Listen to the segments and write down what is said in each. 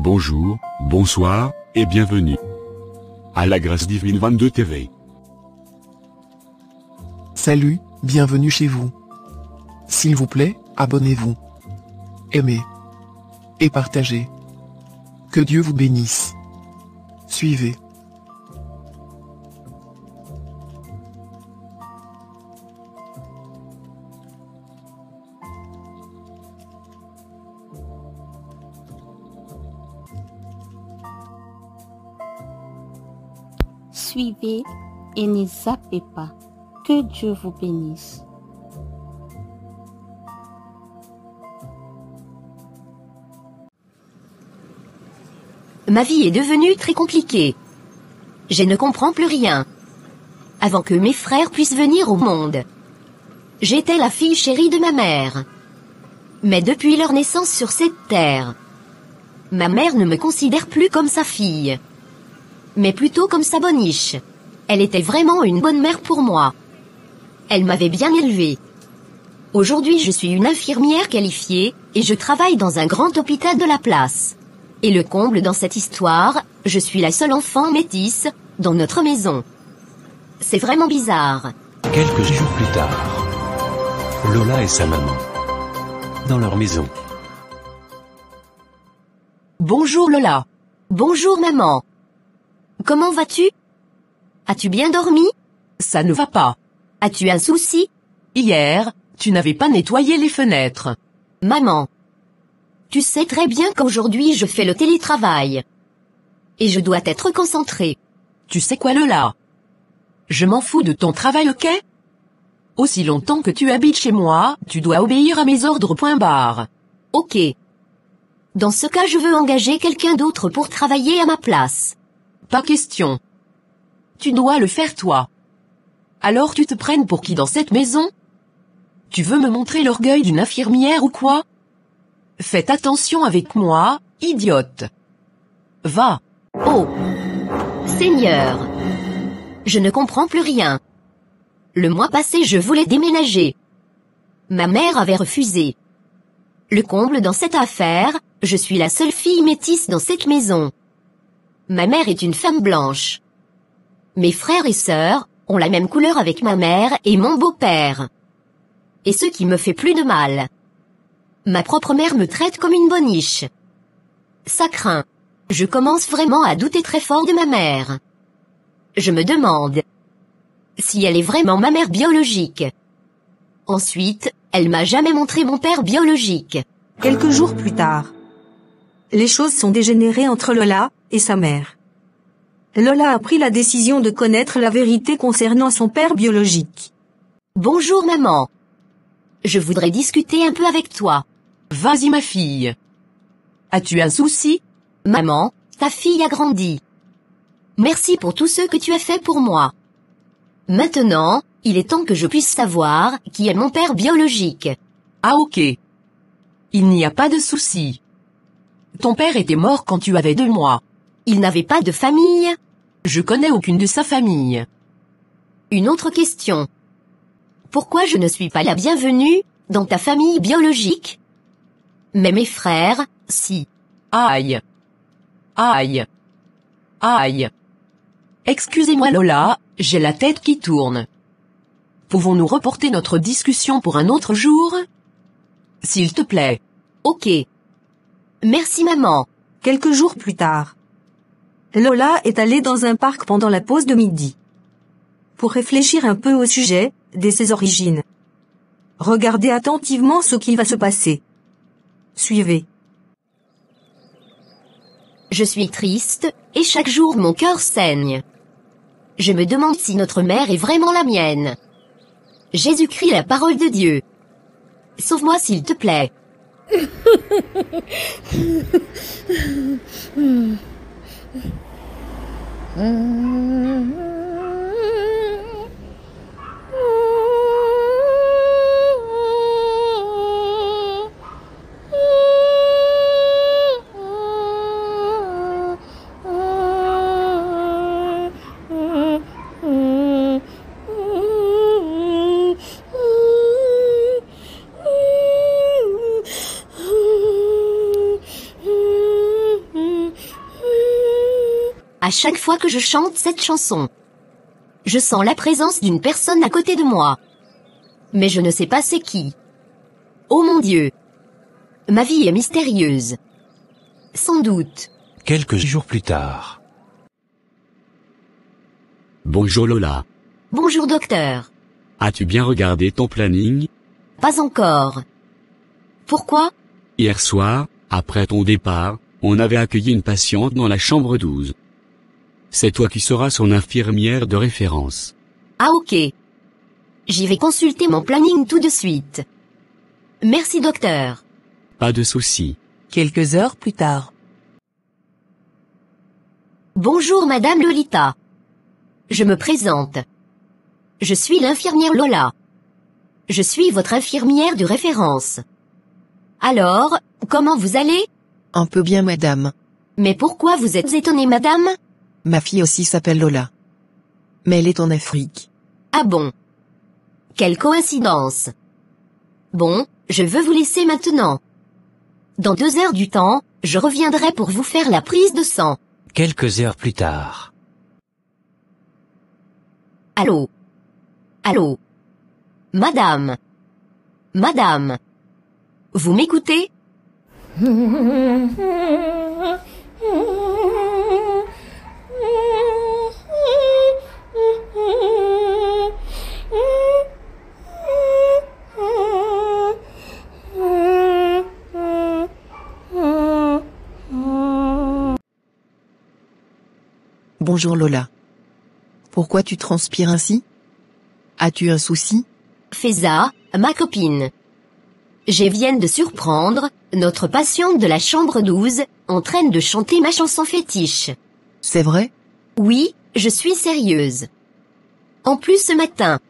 Bonjour, bonsoir, et bienvenue à la Grâce Divine 22 TV. Salut, bienvenue chez vous. S'il vous plaît, abonnez-vous. Aimez. Et partagez. Que Dieu vous bénisse. Suivez. Suivez et ne zappez pas. Que Dieu vous bénisse. Ma vie est devenue très compliquée. Je ne comprends plus rien. Avant que mes frères puissent venir au monde, j'étais la fille chérie de ma mère. Mais depuis leur naissance sur cette terre, ma mère ne me considère plus comme sa fille, mais plutôt comme sa boniche. Elle était vraiment une bonne mère pour moi. Elle m'avait bien élevée. Aujourd'hui, je suis une infirmière qualifiée, et je travaille dans un grand hôpital de la place. Et le comble dans cette histoire, je suis la seule enfant métisse dans notre maison. C'est vraiment bizarre. Quelques jours plus tard, Lola et sa maman, dans leur maison. Bonjour Lola. Bonjour maman. Comment vas-tu? As-tu bien dormi? Ça ne va pas. As-tu un souci? Hier, tu n'avais pas nettoyé les fenêtres. Maman, tu sais très bien qu'aujourd'hui je fais le télétravail. Et je dois être concentrée. Tu sais quoi Lola? Je m'en fous de ton travail, ok? Aussi longtemps que tu habites chez moi, tu dois obéir à mes ordres, point barre. Ok. Dans ce cas, je veux engager quelqu'un d'autre pour travailler à ma place. Pas question. Tu dois le faire toi. Alors tu te prennes pour qui dans cette maison? Tu veux me montrer l'orgueil d'une infirmière ou quoi? Faites attention avec moi, idiote. Va. Oh. Seigneur. Je ne comprends plus rien. Le mois passé, je voulais déménager. Ma mère avait refusé. Le comble dans cette affaire, je suis la seule fille métisse dans cette maison. Ma mère est une femme blanche. Mes frères et sœurs ont la même couleur avec ma mère et mon beau-père. Et ce qui me fait plus de mal. Ma propre mère me traite comme une boniche. Ça craint. Je commence vraiment à douter très fort de ma mère. Je me demande si elle est vraiment ma mère biologique. Ensuite, elle m'a jamais montré mon père biologique. Quelques jours plus tard, les choses sont dégénérées entre Lola et sa mère. Lola a pris la décision de connaître la vérité concernant son père biologique. Bonjour maman. Je voudrais discuter un peu avec toi. Vas-y ma fille. As-tu un souci? Maman, ta fille a grandi. Merci pour tout ce que tu as fait pour moi. Maintenant, il est temps que je puisse savoir qui est mon père biologique. Ah ok. Il n'y a pas de souci. Ton père était mort quand tu avais 2 mois. Il n'avait pas de famille? Je connais aucune de sa famille. Une autre question. Pourquoi je ne suis pas la bienvenue dans ta famille biologique? Mais mes frères, si. Aïe. Aïe. Aïe. Excusez-moi Lola, j'ai la tête qui tourne. Pouvons-nous reporter notre discussion pour un autre jour? S'il te plaît. Ok. Merci maman. Quelques jours plus tard, Lola est allée dans un parc pendant la pause de midi pour réfléchir un peu au sujet de ses origines. Regardez attentivement ce qui va se passer. Suivez. Je suis triste, et chaque jour mon cœur saigne. Je me demande si notre mère est vraiment la mienne. Jésus-Christ, la parole de Dieu. Sauve-moi s'il te plaît. À chaque fois que je chante cette chanson, je sens la présence d'une personne à côté de moi. Mais je ne sais pas c'est qui. Oh mon Dieu! Ma vie est mystérieuse. Sans doute. Quelques jours plus tard. Bonjour Lola. Bonjour docteur. As-tu bien regardé ton planning? Pas encore. Pourquoi? Hier soir, après ton départ, on avait accueilli une patiente dans la chambre 12. C'est toi qui seras son infirmière de référence. Ah ok. J'y vais consulter mon planning tout de suite. Merci docteur. Pas de souci. Quelques heures plus tard. Bonjour Madame Lolita. Je me présente. Je suis l'infirmière Lola. Je suis votre infirmière de référence. Alors, comment vous allez? Un peu bien madame. Mais pourquoi vous êtes étonnée madame? Ma fille aussi s'appelle Lola. Mais elle est en Afrique. Ah bon? Quelle coïncidence. Bon, je veux vous laisser maintenant. Dans 2 heures du temps, je reviendrai pour vous faire la prise de sang. Quelques heures plus tard. Allô? Allô? Madame? Madame? Vous m'écoutez? Bonjour Lola. Pourquoi tu transpires ainsi? As-tu un souci? Faiza, ma copine. Je viens de surprendre, notre patiente de la chambre 12, en train de chanter ma chanson fétiche. C'est vrai? Oui, je suis sérieuse. En plus ce matin,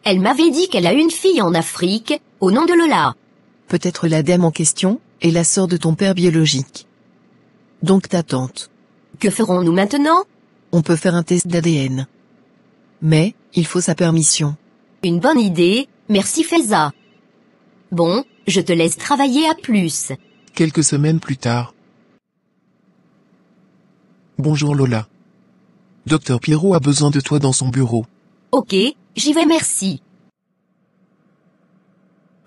elle m'avait dit qu'elle a une fille en Afrique, au nom de Lola. Peut-être la dame en question est la sœur de ton père biologique. Donc ta tante. Que ferons-nous maintenant? On peut faire un test d'ADN. Mais, il faut sa permission. Une bonne idée, merci Faiza. Bon, je te laisse travailler à plus. Quelques semaines plus tard. Bonjour Lola. Docteur Pierrot a besoin de toi dans son bureau. Ok, j'y vais merci.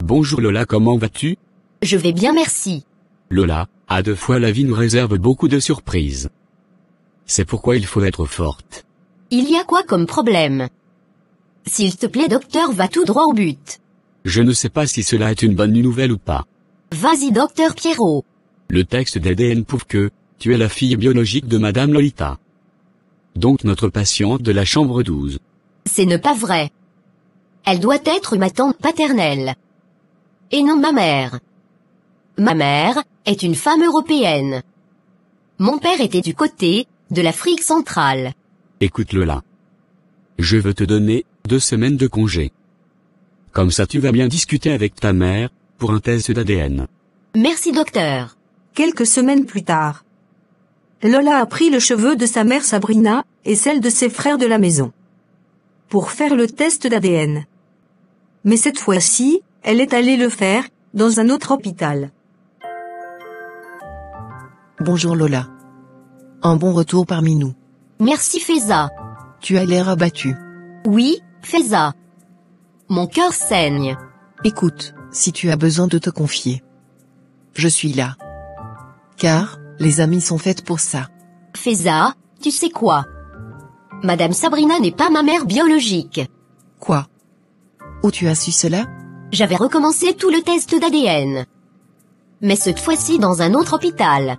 Bonjour Lola, comment vas-tu? Je vais bien merci. Lola, à 2 fois la vie nous réserve beaucoup de surprises. C'est pourquoi il faut être forte. Il y a quoi comme problème? S'il te plaît docteur, va tout droit au but. Je ne sais pas si cela est une bonne nouvelle ou pas. Vas-y docteur Pierrot. Le texte d'ADN prouve que tu es la fille biologique de Madame Lolita. Donc notre patiente de la chambre 12. C'est ne pas vrai. Elle doit être ma tante paternelle. Et non ma mère. Ma mère est une femme européenne. Mon père était du côté de l'Afrique centrale. Écoute Lola. Je veux te donner 2 semaines de congé. Comme ça tu vas bien discuter avec ta mère, pour un test d'ADN. Merci docteur. Quelques semaines plus tard. Lola a pris le cheveu de sa mère Sabrina, et celle de ses frères de la maison. Pour faire le test d'ADN. Mais cette fois-ci, elle est allée le faire, dans un autre hôpital. Bonjour Lola. Un bon retour parmi nous. Merci Faiza. Tu as l'air abattu. Oui, Faiza. Mon cœur saigne. Écoute, si tu as besoin de te confier. Je suis là. Car, les amis sont faites pour ça. Faiza, tu sais quoi? Madame Sabrina n'est pas ma mère biologique. Quoi? Où tu as su cela? J'avais recommencé tout le test d'ADN. Mais cette fois-ci dans un autre hôpital.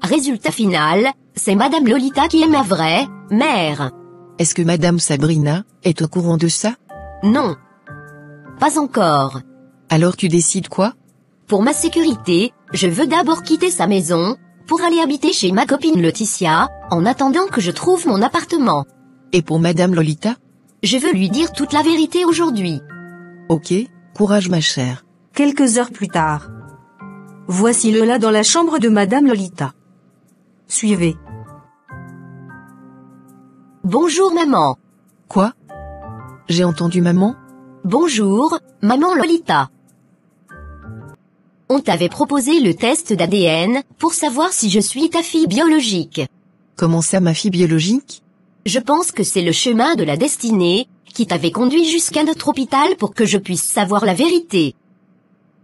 Résultat final, c'est Madame Lolita qui est ma vraie mère. Est-ce que Madame Sabrina est au courant de ça? Non. Pas encore. Alors tu décides quoi? Pour ma sécurité, je veux d'abord quitter sa maison, pour aller habiter chez ma copine Laetitia, en attendant que je trouve mon appartement. Et pour Madame Lolita? Je veux lui dire toute la vérité aujourd'hui. Ok, courage ma chère. Quelques heures plus tard. Voici Lola dans la chambre de Madame Lolita. Suivez. Bonjour maman. Quoi? J'ai entendu maman? Bonjour, maman Lolita. On t'avait proposé le test d'ADN, pour savoir si je suis ta fille biologique. Comment ça, ma fille biologique? Je pense que c'est le chemin de la destinée qui t'avait conduit jusqu'à notre hôpital pour que je puisse savoir la vérité.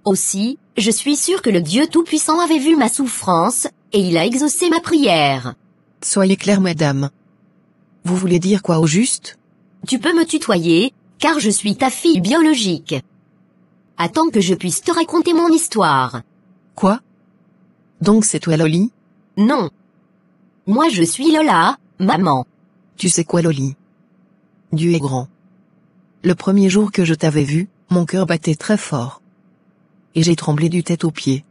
Aussi, je suis sûre que le Dieu Tout-Puissant avait vu ma souffrance, et il a exaucé ma prière. Soyez claire, madame. Vous voulez dire quoi au juste? Tu peux me tutoyer, car je suis ta fille biologique. Attends que je puisse te raconter mon histoire. Quoi? Donc c'est toi Loli? Non. Moi je suis Lola, maman. Tu sais quoi Loli? Dieu est grand. Le premier jour que je t'avais vu, mon cœur battait très fort. Et j'ai tremblé du tête aux pieds.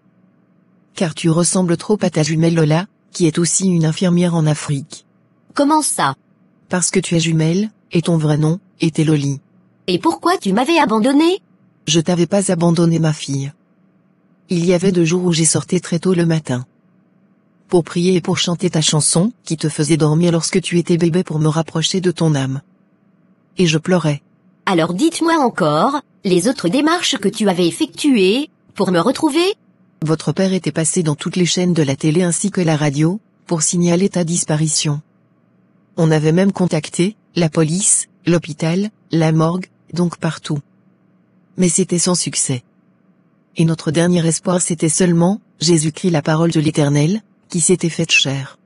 Car tu ressembles trop à ta jumelle Lola, qui est aussi une infirmière en Afrique. Comment ça? Parce que tu es jumelle, et ton vrai nom, était Loli. Et pourquoi tu m'avais abandonnée? Je t'avais pas abandonné ma fille. Il y avait 2 jours où j'ai sorti très tôt le matin. Pour prier et pour chanter ta chanson, qui te faisait dormir lorsque tu étais bébé pour me rapprocher de ton âme. Et je pleurais. Alors dites-moi encore, les autres démarches que tu avais effectuées, pour me retrouver? Votre père était passé dans toutes les chaînes de la télé ainsi que la radio, pour signaler ta disparition. On avait même contacté, la police, l'hôpital, la morgue, donc partout. Mais c'était sans succès. Et notre dernier espoir c'était seulement, Jésus-Christ la parole de l'Éternel, qui s'était faite chair.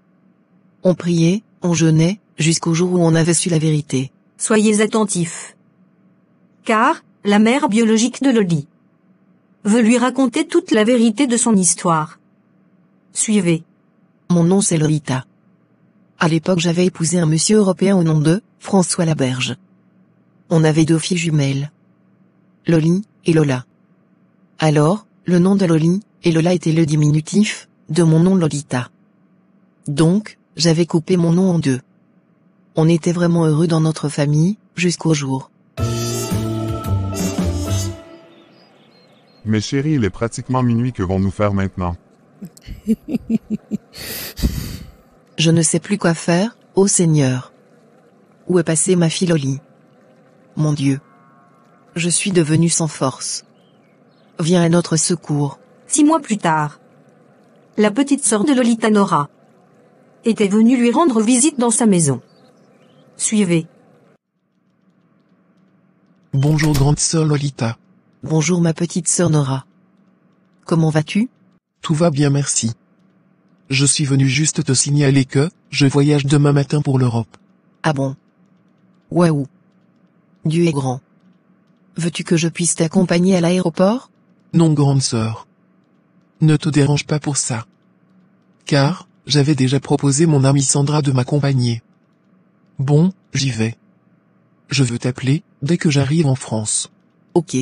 On priait, on jeûnait, jusqu'au jour où on avait su la vérité. Soyez attentifs. Car, la mère biologique de Loli veut lui raconter toute la vérité de son histoire. Suivez. Mon nom c'est Lolita. À l'époque j'avais épousé un monsieur européen au nom de François Laberge. On avait 2 filles jumelles. Loli et Lola. Alors, le nom de Loli et Lola était le diminutif de mon nom Lolita. Donc, j'avais coupé mon nom en 2. On était vraiment heureux dans notre famille, jusqu'au jour. Mais chérie, il est pratiquement minuit, que vont-nous faire maintenant? Je ne sais plus quoi faire, ô Seigneur. Où est passée ma fille Loli? Mon Dieu. Je suis devenue sans force. Viens à notre secours. 6 mois plus tard, la petite sœur de Lolita Nora était venue lui rendre visite dans sa maison. Suivez. Bonjour grande sœur Lolita. Bonjour ma petite sœur Nora. Comment vas-tu? Tout va bien merci. Je suis venu juste te signaler que, je voyage demain matin pour l'Europe. Ah bon? Waouh. Dieu est grand. Veux-tu que je puisse t'accompagner à l'aéroport? Non grande sœur. Ne te dérange pas pour ça. Car, j'avais déjà proposé mon amie Sandra de m'accompagner. Bon, j'y vais. Je veux t'appeler, dès que j'arrive en France. Ok.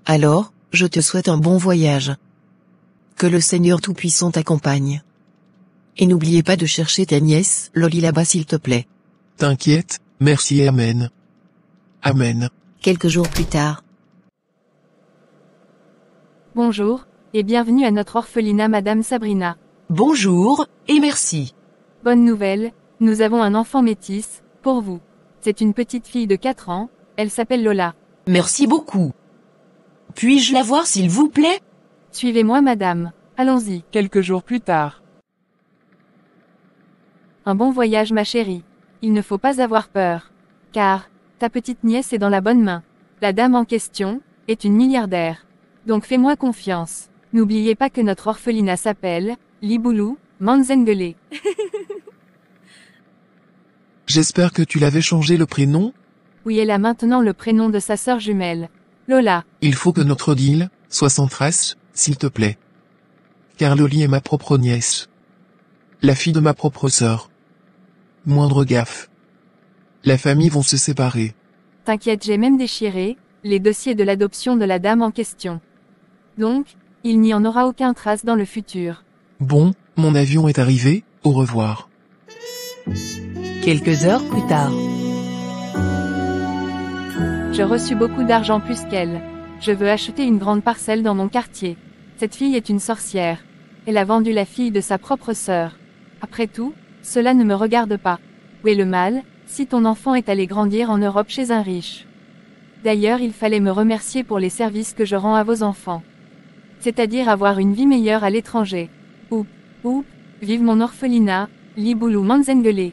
Alors, je te souhaite un bon voyage. Que le Seigneur Tout-Puissant t'accompagne. Et n'oubliez pas de chercher ta nièce, Loli là-bas s'il te plaît. T'inquiète, merci et amen. Amen. Quelques jours plus tard. Bonjour, et bienvenue à notre orphelinat Madame Sabrina. Bonjour, et merci. Bonne nouvelle, nous avons un enfant métis, pour vous. C'est une petite fille de 4 ans, elle s'appelle Lola. Merci beaucoup. Puis-je la voir s'il vous plaît? Suivez-moi madame, allons-y. Quelques jours plus tard. Un bon voyage ma chérie. Il ne faut pas avoir peur. Car, ta petite nièce est dans la bonne main. La dame en question, est une milliardaire. Donc fais-moi confiance. N'oubliez pas que notre orphelinat s'appelle, Liboulou, Manzengele. J'espère que tu l'avais changé le prénom. Oui, elle a maintenant le prénom de sa sœur jumelle. Lola. Il faut que notre deal soit sans trace, s'il te plaît. Car Loli est ma propre nièce. La fille de ma propre sœur. Moindre gaffe. La famille vont se séparer. T'inquiète, j'ai même déchiré les dossiers de l'adoption de la dame en question. Donc, il n'y en aura aucun trace dans le futur. Bon, mon avion est arrivé, au revoir. Quelques heures plus tard. Je reçus beaucoup d'argent plus qu'elle. Je veux acheter une grande parcelle dans mon quartier. Cette fille est une sorcière. Elle a vendu la fille de sa propre sœur. Après tout, cela ne me regarde pas. Où est le mal, si ton enfant est allé grandir en Europe chez un riche? D'ailleurs, il fallait me remercier pour les services que je rends à vos enfants. C'est-à-dire avoir une vie meilleure à l'étranger. Oup, vive mon orphelinat, Liboulou Manzengele.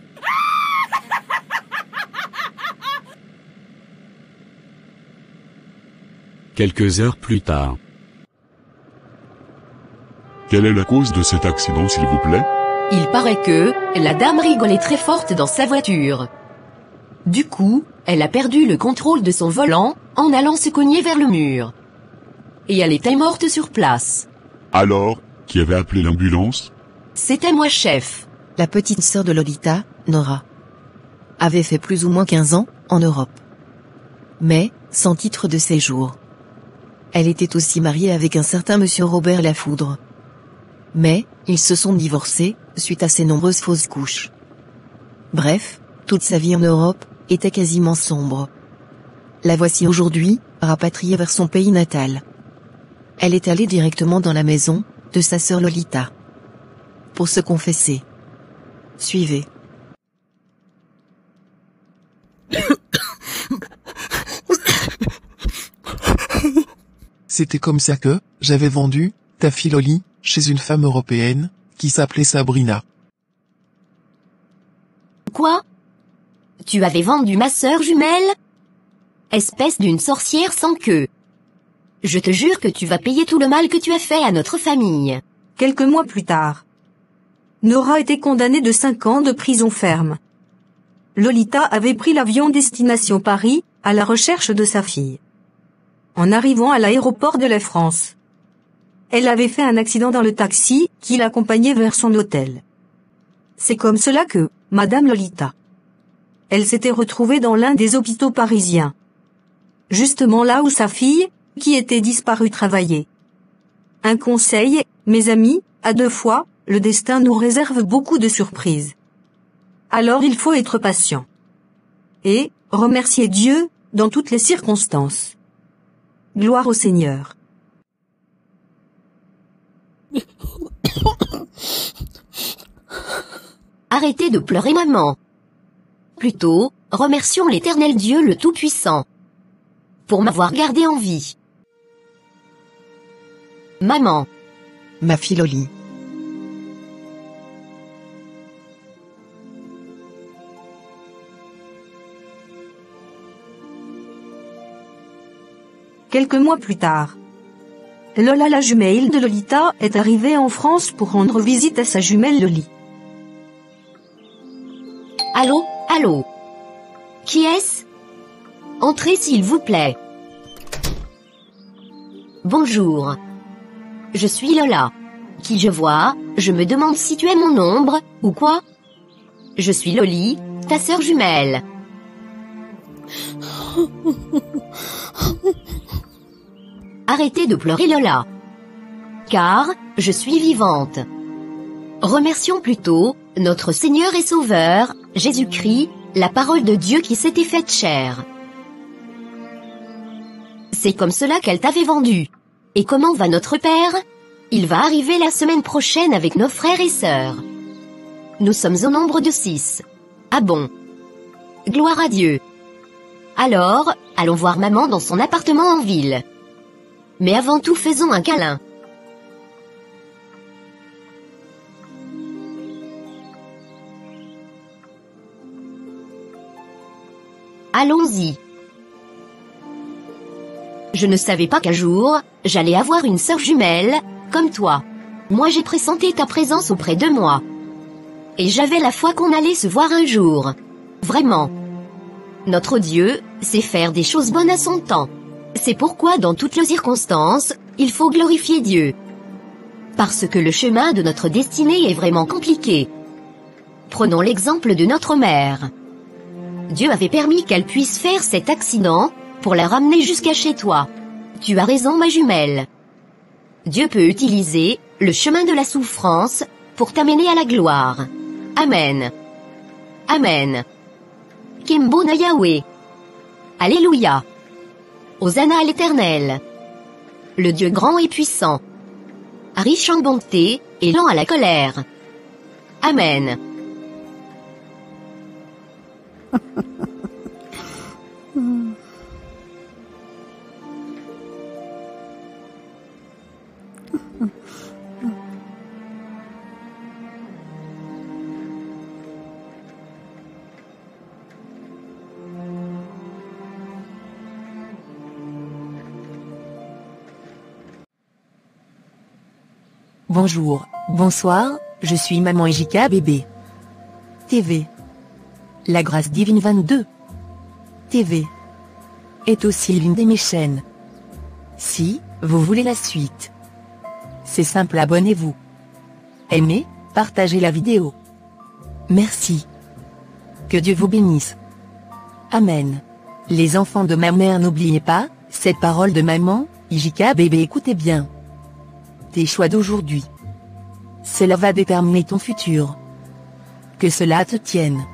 Quelques heures plus tard. Quelle est la cause de cet accident, s'il vous plaît? Il paraît que, la dame rigolait très forte dans sa voiture. Du coup, elle a perdu le contrôle de son volant, en allant se cogner vers le mur. Et elle était morte sur place. Alors, qui avait appelé l'ambulance? C'était moi, chef. La petite sœur de Lolita, Nora, avait fait plus ou moins 15 ans, en Europe. Mais, sans titre de séjour. Elle était aussi mariée avec un certain monsieur Robert Lafoudre. Mais, ils se sont divorcés, suite à ses nombreuses fausses couches. Bref, toute sa vie en Europe, était quasiment sombre. La voici aujourd'hui, rapatriée vers son pays natal. Elle est allée directement dans la maison, de sa sœur Lolita. Pour se confesser. Suivez. C'était comme ça que, j'avais vendu, ta fille Loli, chez une femme européenne, qui s'appelait Sabrina. Quoi? Tu avais vendu ma sœur jumelle? Espèce d'une sorcière sans queue. Je te jure que tu vas payer tout le mal que tu as fait à notre famille. Quelques mois plus tard, Nora était condamnée de 5 ans de prison ferme. Lolita avait pris l'avion destination Paris, à la recherche de sa fille. En arrivant à l'aéroport de la France, elle avait fait un accident dans le taxi qui l'accompagnait vers son hôtel. C'est comme cela que, Madame Lolita, elle s'était retrouvée dans l'un des hôpitaux parisiens. Justement là où sa fille, qui était disparue, travaillait. Un conseil, mes amis, à 2 fois, le destin nous réserve beaucoup de surprises. Alors il faut être patient. Et, remercier Dieu, dans toutes les circonstances. Gloire au Seigneur. Arrêtez de pleurer, maman. Plutôt, remercions l'Éternel Dieu le Tout-Puissant pour m'avoir gardé en vie. Maman. Ma fille Loli. Quelques mois plus tard, Lola, la jumelle de Lolita, est arrivée en France pour rendre visite à sa jumelle Loli. Allô, allô. Qui est-ce? Entrez s'il vous plaît. Bonjour. Je suis Lola. Qui je vois, je me demande si tu es mon ombre, ou quoi? Je suis Loli, ta sœur jumelle. Arrêtez de pleurer, Lola. Car, je suis vivante. Remercions plutôt, notre Seigneur et Sauveur, Jésus-Christ, la parole de Dieu qui s'était faite chair. C'est comme cela qu'elle t'avait vendu. Et comment va notre Père? Il va arriver la semaine prochaine avec nos frères et sœurs. Nous sommes au nombre de 6. Ah bon? Gloire à Dieu. Alors, allons voir maman dans son appartement en ville. Mais avant tout, faisons un câlin. Allons-y. Je ne savais pas qu'un jour, j'allais avoir une sœur jumelle, comme toi. Moi j'ai pressenti ta présence auprès de moi. Et j'avais la foi qu'on allait se voir un jour. Vraiment. Notre Dieu sait faire des choses bonnes à son temps. C'est pourquoi dans toutes les circonstances, il faut glorifier Dieu. Parce que le chemin de notre destinée est vraiment compliqué. Prenons l'exemple de notre mère. Dieu avait permis qu'elle puisse faire cet accident, pour la ramener jusqu'à chez toi. Tu as raison, ma jumelle. Dieu peut utiliser le chemin de la souffrance pour t'amener à la gloire. Amen. Amen. Kembona Yahweh. Alléluia. Hosanna à l'Éternel. Le Dieu grand et puissant. Riche en bonté, et lent à la colère. Amen. Bonjour, bonsoir, je suis maman Ejika bébé. TV. La Grâce Divine 22. TV. Est aussi l'une de mes chaînes. Si vous voulez la suite, c'est simple, abonnez-vous. Aimez, partagez la vidéo. Merci. Que Dieu vous bénisse. Amen. Les enfants de ma mère, n'oubliez pas, cette parole de maman, Ejika bébé, écoutez bien. Tes choix d'aujourd'hui, cela va déterminer ton futur. Que cela te tienne.